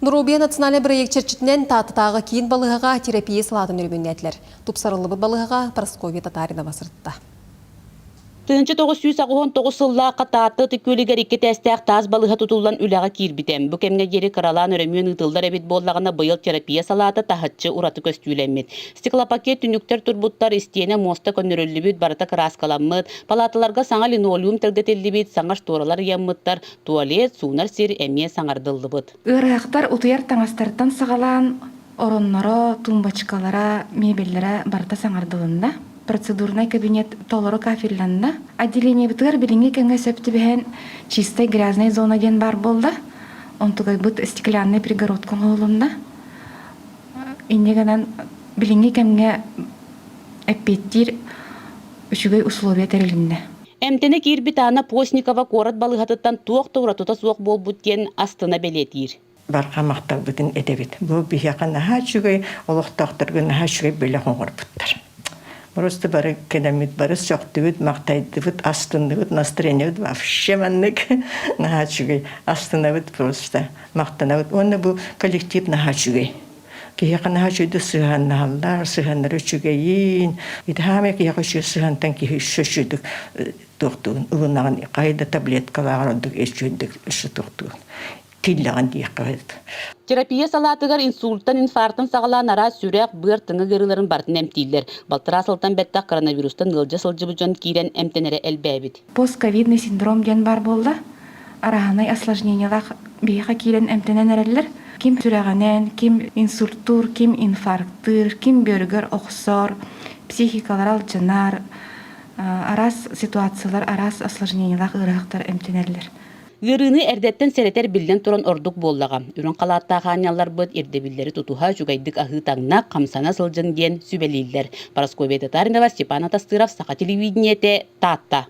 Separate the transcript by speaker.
Speaker 1: Нурубия национальный проект черчитнен татытағы кейін балығыға терапия салатын үрбіннетлер. Тупсарылы балығыға Прасковья Татарина басыртты.
Speaker 2: Тынчы 999 сылла қататы тікөлігер екі тәстәқ таз балыға тұтылан үліға кирбітем. Бүкемге гері қыралан өрөмін ұтылдар әбет боллағына бұйыл терапия салаты тахатчы ураты көстүйләмет. Стеклопакет түніктер турбуттар истиене моста көнірілі бүт барата краскаламыт, палаталарға саңа линолеум тәрдетелі бүт, саңар шторалар яммыттар, туалет, сунар сир әме саңардылы бүт.
Speaker 3: Үраяқтар ұтыяр таңастарттан сағалан ороннары, тумбачкалара, мебеллері барта саңардылында. Процедурный кабинет толору кафелланда. Отделение бітігер білінге кәңге сөпті бәхен чистой грязной зона ден бар болды. Он тугай бұд стеклянный пригородкан олында. Иннегенен білінге кәңге әппеттер үшігей условия тәрелінді.
Speaker 2: Әмтені кирбитана Постникова корат балығатыттан туақ туратыта суақ бол бұткен астына белетир.
Speaker 4: Барқа мақтал бұтын әдебет. Бұл бейяқан аға жүгей, олықтақтырғын аға жүгей бөлі қоңыр бұттар. Просто бары кенамит бары соқтыбыт, мақтайдыбыт, астындыбыт, настроениябыт, вообще маннык нахачугай, астынабыт просто, мақтанабыт. Оны бұл коллектив нахачугай. Кияқа нахачуйды сығанналар, сығанлар өчугейін. Идхаме кияқа шүй сығантан кихи шөшүйдік тоқтуын. Ұғынаған қайда таблеткалағар одық өчүйдік үші тоқтуын. Тиллаған дейік қағайды.
Speaker 2: Терапия салатыгар инсульттан, инфарктан сағалан ара сүрек бұр тыңы ғырыларын бартын әмтейлер. Балтыра сылтан бәттақ коронавирустан ғылжа сылжыбы жон кейрен әмтенері әлбәбіт.
Speaker 3: Постковидный синдром ден бар болды. Арағанай осложнениялақ бейіға кейрен әмтенен әрелер. Ким сүрәғанен, ким инсульттур, ким инфаркттыр, ким бөргір оқсор, психикалар алжынар, арас ситуациялар, арас осложнениялақ ұрақтар әмтенерлер.
Speaker 2: Гырыны әрдеттен сәретер білден тұран ордық боллаға. Үрін қалаттағы анялар бұд ердебілдері тұтуға жүгайдық ағы таңна қамсана сылжын ген сүбелейлер. Прасковья Татаринова, Степан Атастыров, Сақа телевидениеті, Татта.